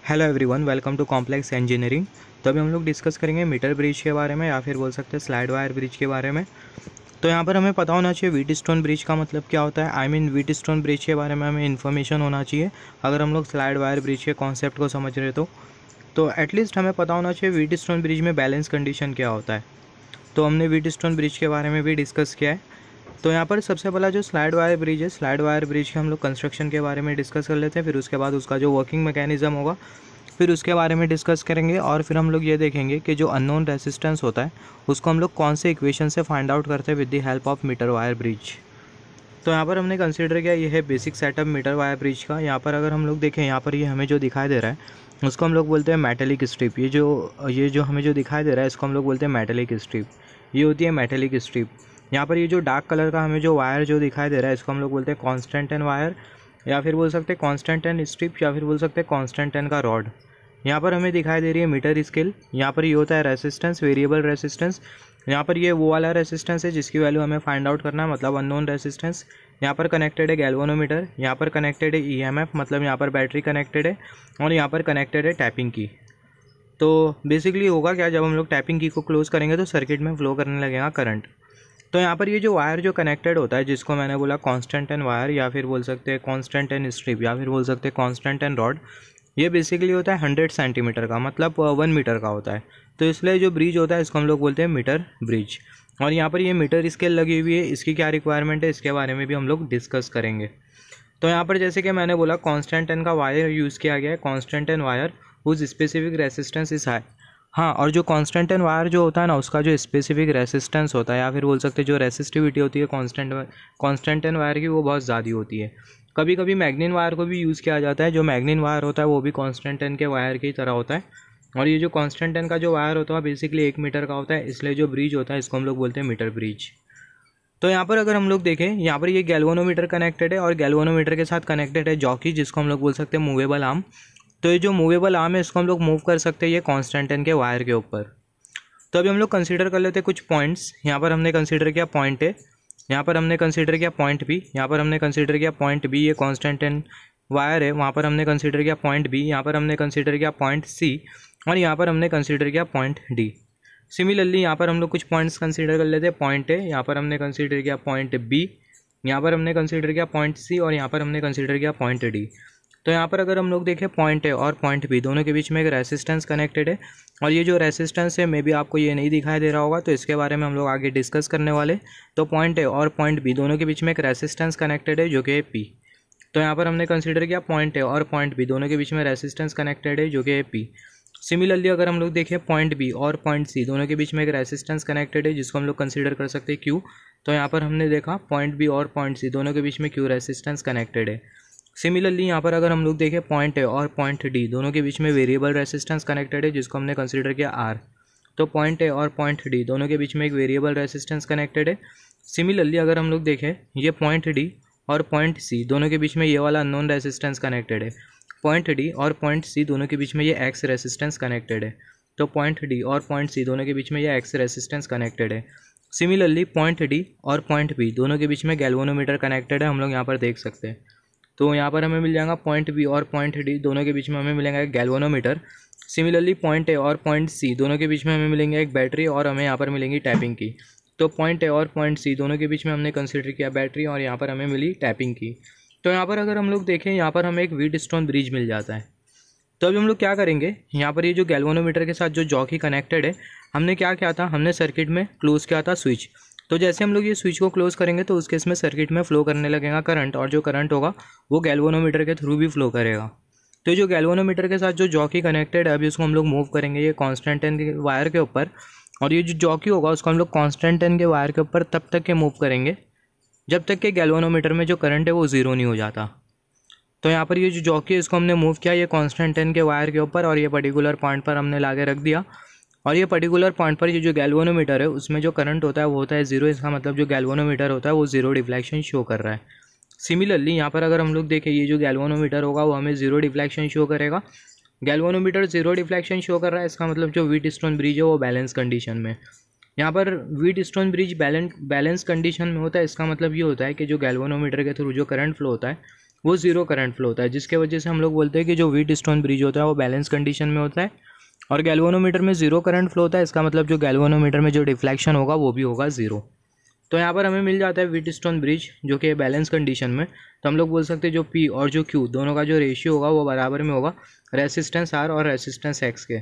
Hello everyone, welcome to complex engineering. तो अभी हम लोग डिस्कस करेंगे मीटर ब्रिज के बारे में या फिर बोल सकते हैं स्लाइड वायर ब्रिज के बारे में। तो यहाँ पर हमें पता होना चाहिए व्हीटस्टोन ब्रिज का मतलब क्या होता है। आई मीन व्हीटस्टोन ब्रिज के बारे में हमें इन्फॉर्मेशन होना चाहिए अगर हम लोग स्लाइड वायर ब्रिज के कॉन्सेप्ट को समझ रहे तो एटलीस्ट हमें पता होना चाहिए व्हीटस्टोन ब्रिज में बैलेंस कंडीशन क्या होता है। तो हमने व्हीटस्टोन ब्रिज के बारे में भी डिस्कस किया है। तो यहाँ पर सबसे पहला जो स्लाइड वायर ब्रिज है, स्लाइड वायर ब्रिज के हम लोग कंस्ट्रक्शन के बारे में डिस्कस कर लेते हैं, फिर उसके बाद उसका जो वर्किंग मैकेनिज्म होगा फिर उसके बारे में डिस्कस करेंगे, और फिर हम लोग ये देखेंगे कि जो अननोन रेसिस्टेंस होता है उसको हम लोग कौन से इक्वेशन से फाइंड आउट करते हैं with the help of meter wire bridge. तो यहाँ पर हमने कंसीडर किया ये है basic setup meter wire bridge का। यहाँ पर अगर हम लोग देखें, यहाँ पर ये हमें जो दिखाई दे रहा है उसको हम लोग बोलते हैं मेटेलिक स्ट्रिप। ये जो हमें जो दिखाई दे रहा है इसको हम लोग बोलते हैं मेटेलिक स्ट्रिप। ये होती है मेटेलिक स्ट्रिप। यहाँ पर ये जो डार्क कलर का हमें जो वायर जो दिखाई दे रहा है इसको हम लोग बोलते हैं कांस्टेंट एंड वायर, या फिर बोल सकते हैं कांस्टेंट एंड स्ट्रिप, या फिर बोल सकते हैं कांस्टेंट एंड का रॉड। यहाँ पर हमें दिखाई दे रही है मीटर स्केल। यहाँ पर ये होता है रेसिस्टेंस, वेरिएबल रेसिस्टेंस। यहाँ पर ये वो वाला रेसिस्टेंस है जिसकी वैल्यू हमें फाइंड आउट करना है, मतलब अननोन रेसिस्टेंस। यहाँ पर कनेक्टेड है गैल्वेनोमीटर, यहाँ पर कनेक्टेड है ईएमएफ, मतलब यहाँ पर बैटरी कनेक्टेड है, और यहाँ पर कनेक्टेड है टैपिंग की। तो बेसिकली होगा क्या, जब हम लोग टैपिंग की को क्लोज करेंगे तो सर्किट में फ्लो करने लगेगा करंट। तो यहाँ पर ये जो वायर जो कनेक्टेड होता है जिसको मैंने बोला कांस्टेंट एंड वायर, या फिर बोल सकते हैं कांस्टेंट एंड स्ट्रिप, या फिर बोल सकते हैं कांस्टेंट एंड रॉड, ये बेसिकली होता है 100 सेंटीमीटर का, मतलब 1 मीटर का होता है। तो इसलिए जो ब्रिज होता है इसको हम लोग बोलते हैं मीटर ब्रिज। और यहाँ पर ये मीटर स्केल लगी हुई है, इसकी क्या रिक्वायरमेंट है इसके बारे में भी हम लोग डिस्कस करेंगे। तो यहाँ पर जैसे कि मैंने बोला कांस्टेंट एंड का वायर यूज़ किया गया है, constantan wire whose specific resistance is high. हाँ, और जो कांस्टेंट एंड वायर जो होता है ना उसका जो स्पेसिफिक रेसिस्टेंस होता है, या फिर बोल सकते हैं जो रेसिस्टिविटी होती है कांस्टेंट एंड वायर की, वो बहुत ज़्यादा होती है। कभी कभी मैग्नीन वायर को भी यूज़ किया जाता है। जो मैग्नीन वायर होता है वो भी कांस्टेंट एंड के वायर की तरह होता है। और ये जो कांस्टेंट एंड का जो वायर होता है बेसिकली 1 मीटर का होता है, इसलिए जो ब्रिज होता है इसको हम लोग बोलते हैं मीटर ब्रिज। तो यहाँ पर अगर हम लोग देखें, यहाँ पर ये गैल्वेनोमीटर कनेक्टेड है, और गैल्वेनोमीटर के साथ कनेक्टेड है जॉकी, जिसको हम लोग बोल सकते हैं मूवेबल आर्म। तो ये जो मूवेबल आर्म है इसको हम लोग मूव कर सकते हैं ये कांस्टेंट एंड के वायर के ऊपर। तो अभी हम लोग कंसीडर कर लेते हैं कुछ पॉइंट्स। यहाँ पर हमने कंसीडर किया पॉइंट ए, यहाँ पर हमने कंसीडर किया पॉइंट बी, यहाँ पर हमने कंसीडर किया पॉइंट बी, ये कांस्टेंट एंड वायर है। वहाँ पर हमने कंसीडर किया पॉइंट बी, यहाँ पर हमने कंसीडर किया पॉइंट सी, और यहाँ पर हमने कंसीडर किया पॉइंट डी। सिमिलरली यहाँ पर हम लोग कुछ पॉइंट्स कंसीडर कर लेते हैं। पॉइंट ए, यहाँ पर हमने कंसीडर किया पॉइंट बी, यहाँ पर हमने कंसीडर किया पॉइंट सी, और यहाँ पर हमने कंसीडर किया पॉइंट डी। तो यहाँ पर अगर हम लोग देखें पॉइंट ए और पॉइंट बी दोनों के बीच में एक रेसिस्टेंस कनेक्टेड है, और ये जो रेसिस्टेंस है मे बी आपको ये नहीं दिखाई दे रहा होगा, तो इसके बारे में हम लोग आगे डिस्कस करने वाले। तो पॉइंट ए और पॉइंट बी दोनों के बीच में एक रेसिस्टेंस कनेक्टेड है जो कि है पी। तो यहाँ पर हमने कंसीडर किया पॉइंट ए और पॉइंट बी दोनों के बीच में रेसिस्टेंस कनेक्टेड है जो कि है पी। सिमिलरली अगर हम लोग देखें पॉइंट बी और पॉइंट सी दोनों के बीच में एक रेसिस्टेंस कनेक्टेड है जिसको हम लोग कंसीडर कर सकते हैं क्यू। तो यहाँ पर हमने देखा पॉइंट बी और पॉइंट सी दोनों के बीच में क्यू रेसिस्टेंस कनेक्टेड है। सिमिलरली यहाँ पर अगर हम लोग देखें पॉइंट ए और पॉइंट डी दोनों के बीच में वेरिएबल रेसिस्टेंस कनेक्टेड है जिसको हमने कंसीडर किया आर। तो पॉइंट ए और पॉइंट डी दोनों के बीच में एक वेरिएबल रेसिस्टेंस कनेक्टेड है। सिमिलरली अगर हम लोग देखें ये पॉइंट डी और पॉइंट सी दोनों के बीच में ये वाला अननोन रेसिस्टेंस कनेक्टेड है। पॉइंट डी और पॉइंट सी दोनों के बीच में ये एक्स रेसिस्टेंस कनेक्टेड है। तो पॉइंट डी और पॉइंट सी दोनों के बीच में ये एक्स रेसिस्टेंस कनेक्टेड है। सिमिलरली पॉइंट डी और पॉइंट बी दोनों के बीच में गैल्वेनोमीटर कनेक्टेड है, हम लोग यहाँ पर देख सकते हैं। तो यहाँ पर हमें मिल जाएगा पॉइंट बी और पॉइंट डी दोनों के बीच में हमें मिलेगा एक गैल्वेनोमीटर। सिमिलरली पॉइंट ए और पॉइंट सी दोनों के बीच में हमें मिलेंगे एक बैटरी, और हमें यहाँ पर मिलेंगी टैपिंग की। तो पॉइंट ए और पॉइंट सी दोनों के बीच में हमने कंसीडर किया बैटरी, और यहाँ पर हमें मिली टैपिंग की। तो यहाँ पर अगर हम लोग देखें यहाँ पर हमें एक व्हीटस्टोन ब्रिज मिल जाता है। तो अभी हम लोग क्या करेंगे, यहाँ पर ये जो गैल्वेनोमीटर के साथ जो जॉकी कनेक्टेड है हमने क्या किया था, हमने सर्किट में क्लोज किया था स्विच। तो जैसे हम लोग ये स्विच को क्लोज करेंगे तो उस केस में सर्किट में फ्लो करने लगेगा करंट, और जो करंट होगा वो गैल्वेनोमीटर के थ्रू भी फ्लो करेगा। तो जो गैल्वेनोमीटर के साथ जो जॉकी कनेक्टेड है अभी उसको हम लोग मूव करेंगे ये कांस्टेंट एंड के वायर के ऊपर, और ये जो जॉकी होगा उसको हम लोग कांस्टेंट एंड के वायर के ऊपर तब तक के मूव करेंगे जब तक कि गैल्वेनोमीटर में जो करंट है वो ज़ीरो नहीं हो जाता। तो यहाँ पर ये जो जॉकी है इसको हमने मूव किया ये कांस्टेंट एंड के वायर के ऊपर, और ये पर्टिकुलर पॉइंट पर हमने ला के रख दिया। और ये पर्टिकुलर पॉइंट पर ये जो गैल्वेनोमीटर है उसमें जो करंट होता है वो होता है ज़ीरो। इसका मतलब जो गैल्वेनोमीटर होता है वो ज़ीरो डिफ्लेक्शन शो कर रहा है। सिमिलरली यहाँ पर अगर हम लोग देखें ये जो गैल्वेनोमीटर होगा वो हमें ज़ीरो डिफ्लेक्शन शो करेगा। गैल्वेनोमीटर ज़ीरो डिफ्लेक्शन शो कर रहा है, इसका मतलब जो व्हीटस्टोन ब्रिज है वो बैलेंस कंडीशन में। यहाँ पर व्हीटस्टोन ब्रिज बैलेंस कंडीशन में होता है, इसका मतलब ये होता है कि जो गैल्वेनोमीटर के थ्रू जो करंट फ्लो होता है वो ज़ीरो करंट फ्लो होता है, जिसके वजह से हम लोग बोलते हैं कि जो व्हीटस्टोन ब्रिज होता है वो बैलेंस कंडीशन में होता है। और गैल्वेनोमीटर में ज़ीरो करंट फ्लो होता है, इसका मतलब जो गैल्वेनोमीटर में जो डिफ्लेक्शन होगा वो भी होगा ज़ीरो। तो यहाँ पर हमें मिल जाता है व्हीटस्टोन ब्रिज जो कि बैलेंस कंडीशन में। तो हम लोग बोल सकते हैं जो P और जो Q दोनों का जो रेशियो होगा वो बराबर में होगा रेसिस्टेंस R और रेसिस्टेंस X के।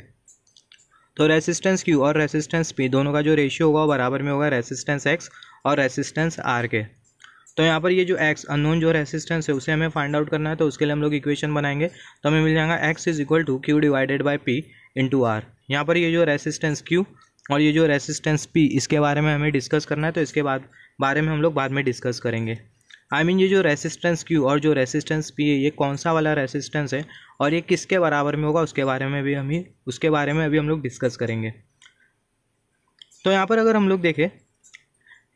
तो रेसिस्टेंस Q और रेसिस्टेंस P दोनों का जो रेशियो होगा वो बराबर में होगा रेसिस्टेंस X और रेसिस्टेंस R के। तो यहाँ पर ये जो X अननोन जो रेसिस्टेंस है उसे हमें फाइंड आउट करना है, तो उसके लिए हम लोग इक्वेशन बनाएंगे। तो हमें मिल जाएगा X is equal to Q divided by P into R। यहाँ पर ये जो रेसिस्टेंस Q और ये जो रेसिस्टेंस P इसके बारे में हमें डिस्कस करना है, तो इसके बारे में हम लोग बाद में डिस्कस करेंगे। ये जो रेसिस्टेंस Q और जो रेसिस्टेंस P है ये कौन सा वाला रेसिस्टेंस है और ये किसके बराबर में होगा उसके बारे में अभी हम लोग डिस्कस करेंगे। तो यहाँ पर अगर हम लोग देखें,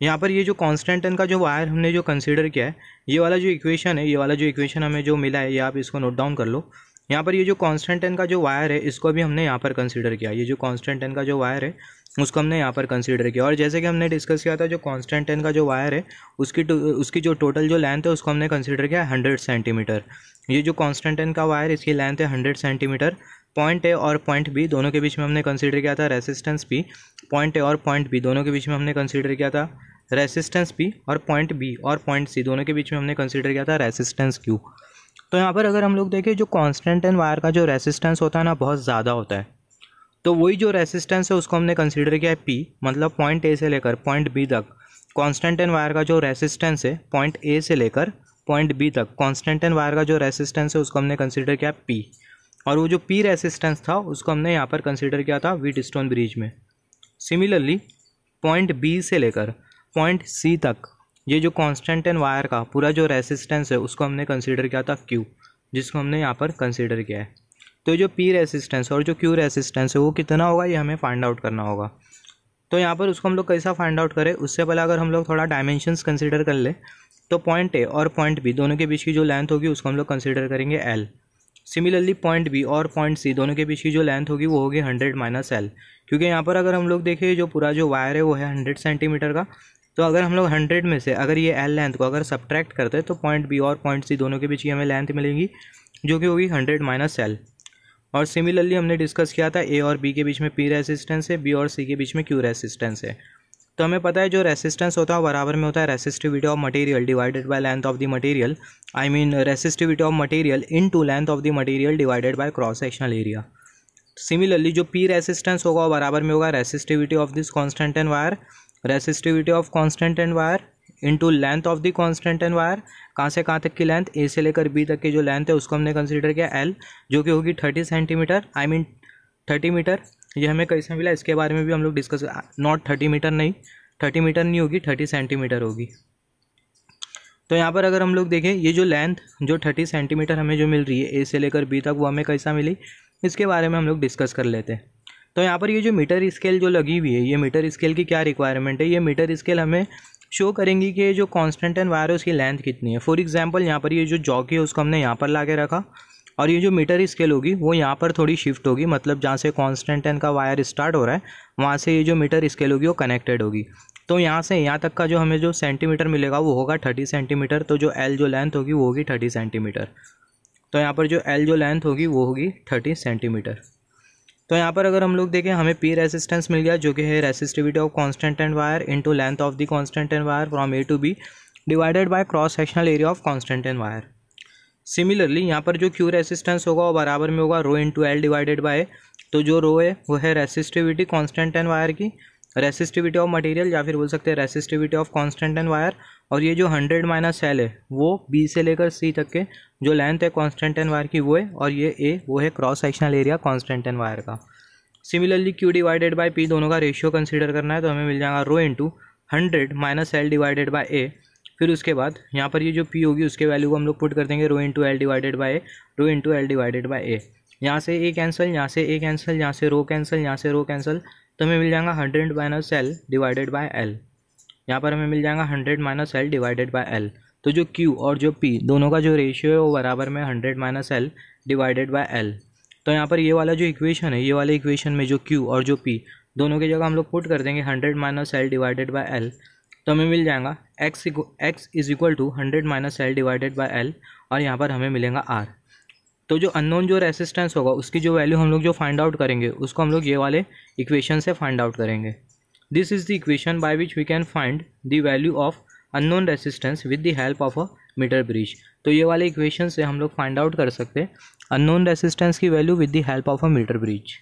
यहाँ पर ये जो कांस्टेंट n का जो वायर हमने जो कंसीडर किया है, ये वाला जो इक्वेशन हमें जो मिला है ये आप इसको नोट डाउन कर लो। यहाँ पर ये जो कांस्टेंट n का जो वायर है इसको भी हमने यहाँ पर कंसीडर किया। ये जो कांस्टेंट n का जो वायर है उसको हमने यहाँ पर कंसीडर किया। और जैसे कि हमने डिस्कस किया था जो कांस्टेंट n का जो वायर है उसकी जो टोटल जो लेंथ है उसको हमने कंसीडर किया 100 सेंटीमीटर। ये जो कांस्टेंट n का वायर इसकी लेंथ है 100 सेंटीमीटर। पॉइंट ए और पॉइंट बी दोनों के बीच में हमने कंसीडर किया था रेसिस्टेंस P। पॉइंट ए और पॉइंट बी दोनों के बीच में हमने कंसीडर किया था रेसिस्टेंस P, और पॉइंट बी और पॉइंट सी दोनों के बीच में हमने कंसीडर किया था रेसिस्टेंस Q। तो यहाँ पर अगर हम लोग देखें जो कांस्टेंट n वायर का जो रेसिस्टेंस होता है ना बहुत ज़्यादा होता है, तो वही जो रेसिस्टेंस है उसको हमने कंसीडर किया है P, मतलब पॉइंट ए से लेकर पॉइंट बी तक कांस्टेंट n वायर का जो रेसिस्टेंस है पॉइंट ए से लेकर पॉइंट बी तक कांस्टेंट n वायर का जो रेसिस्टेंस है उसको हमने कंसीडर किया P। और वो जो P रेसिस्टेंस था उसको हमने यहाँ पर कंसीडर किया था व्हीटस्टोन ब्रिज में। सिमिलरली पॉइंट बी से लेकर पॉइंट सी तक ये जो कांस्टेंट n वायर का पूरा जो रेसिस्टेंस है उसको हमने कंसीडर किया था Q, जिसको हमने यहाँ पर कंसीडर किया है। तो जो P रेसिस्टेंस और जो Q रेसिस्टेंस है वो कितना होगा ये हमें फाइंड आउट करना होगा। तो यहाँ पर उसको हम लोग कैसा फाइंड आउट करें, उससे पहले अगर हम लोग थोड़ा डायमेंशंस कंसीडर कर ले, तो पॉइंट ए और पॉइंट बी दोनों के बीच की जो लेंथ होगी उसको हम लोग कंसीडर करेंगे L। सिमिलरली पॉइंट बी और पॉइंट सी दोनों के बीच की जो लेंथ होगी वो होगी 100 माइनस L, क्योंकि यहाँ पर अगर हम लोग देखें जो पूरा जो वायर है वो है 100 सेंटीमीटर का। तो अगर हम लोग 100 में से अगर ये L लेंथ को अगर सब्ट्रैक्ट करते हैं तो पॉइंट बी और पॉइंट सी दोनों के बीच की हमें लेंथ मिलेगी जो कि होगी 100 माइनस L। और सिमिलरली हमने डिस्कस किया था A और B के बीच में P रेसिस्टेंस है, B और C के बीच में Q रेसिस्टेंस है। तो हमें पता है जो रेसिस्टेंस होता है बराबर में होता है resistivity of material divided by length of the material, resistivity of material into length of the material divided by cross sectional area. Similarly जो P रेसिस्टेंस होगा वो बराबर में होगा resistivity of this constant n wire, resistivity of constantan n wire into length of the constantan n wire. कहाँ से कहाँ तक की लेंथ, A से लेकर B तक की जो लेंथ है उसको हमने कंसीडर किया L, जो कि होगी 30 सेंटीमीटर 30 मीटर। ये हमें कैसे मिला इसके बारे में भी हम लोग डिस्कस, नॉट 30 मीटर नहीं, 30 मीटर नहीं होगी 30 सेंटीमीटर होगी। तो यहाँ पर अगर हम लोग देखें ये जो लेंथ जो 30 सेंटीमीटर हमें जो मिल रही है A से लेकर B तक वो हमें कैसा मिली इसके बारे में हम लोग डिस्कस कर लेते हैं। तो यहाँ पर ये जो मीटर स्केल जो लगी हुई है ये मीटर स्केल की क्या रिक्वायरमेंट है, ये मीटर स्केल हमें शो करेंगी कि जो कांस्टेंट n वायर है उसकी लेंथ कितनी है। फॉर एग्जांपल यहाँ पर ये जो जॉकी है उसको हमने यहाँ पर ला के रखा और ये जो मीटर स्केल होगी वो यहाँ पर थोड़ी शिफ्ट होगी, मतलब जहाँ से कांस्टेंट n का वायर स्टार्ट हो रहा है वहाँ से ये जो मीटर स्केल होगी वो कनेक्टेड होगी। तो यहाँ से यहाँ तक का जो हमें जो सेंटीमीटर मिलेगा वो होगा 30 सेंटीमीटर। तो जो L जो लेंथ होगी वो होगी 30 सेंटीमीटर। तो यहाँ पर जो L जो लेंथ होगी वो होगी 30 सेंटीमीटर। तो यहाँ पर अगर हम लोग देखें हमें P रेसिस्टेंस मिल गया जो कि है resistivity of constantan n wire into length of the constantan n wire from A to B divided by cross sectional area of constantan n wire. Similarly यहाँ पर जो Q रेसिस्टेंस होगा वो बराबर में होगा रो इंटू L डिवाइडेड बाय, तो जो रो है वो है रेसिस्टिविटी कांस्टेंट n वायर की, रेसिस्टिविटी ऑफ मटेरियल या फिर बोल सकते हैं resistivity of constantan n wire, और ये जो 100 माइनस L है वो B से लेकर C तक के जो लेंथ है कांस्टेंट n वायर की वो है, और ये A वो है cross sectional area constant n wire का। Similarly Q divided by P दोनों का रेशियो कंसीडर करना है, तो हमें मिल जाएगा rho into 100 minus L divided by A। फिर उसके बाद यहाँ पर ये जो P होगी उसके वैल्यू को हम लोग पुट कर देंगे rho into L divided by A, rho into L divided by A। यहाँ से A कैंसिल, यहाँ से A कैंसिल, यहाँ से रो कैंसिल, यहाँ से रो कैंसिल, तो हमें मिल जाएगा 100 minus L divided by L। यहाँ पर हमें मिल जाएगा 100 minus L divided by L। तो जो Q और जो P दोनों का जो रेशियो है वो बराबर में 100 minus L divided by L। तो यहाँ पर ये वाला जो इक्वेशन है ये वाले इक्वेशन में जो Q और जो P दोनों की जगह हम लोग पुट कर देंगे 100 minus L divided by L। तो हमें मिल जाएगा x is equal to 100 minus L divided by L, और यहाँ पर हमें मिलेगा r। तो जो अननोन जो रेसिस्टेंस होगा उसकी जो वैल्यू हम लोग जो फाइंड आउट करेंगे उसको हम लोग ये वाले इक्वेशन से फाइंड आउट करेंगे। This is the equation by which we can find the value of unknown resistance with the help of a meter bridge. तो ये वाले इक्वेशन से हम लोग फाइंड आउट कर सकते हैं अननोन रेसिस्टेंस की value with the help of a meter bridge.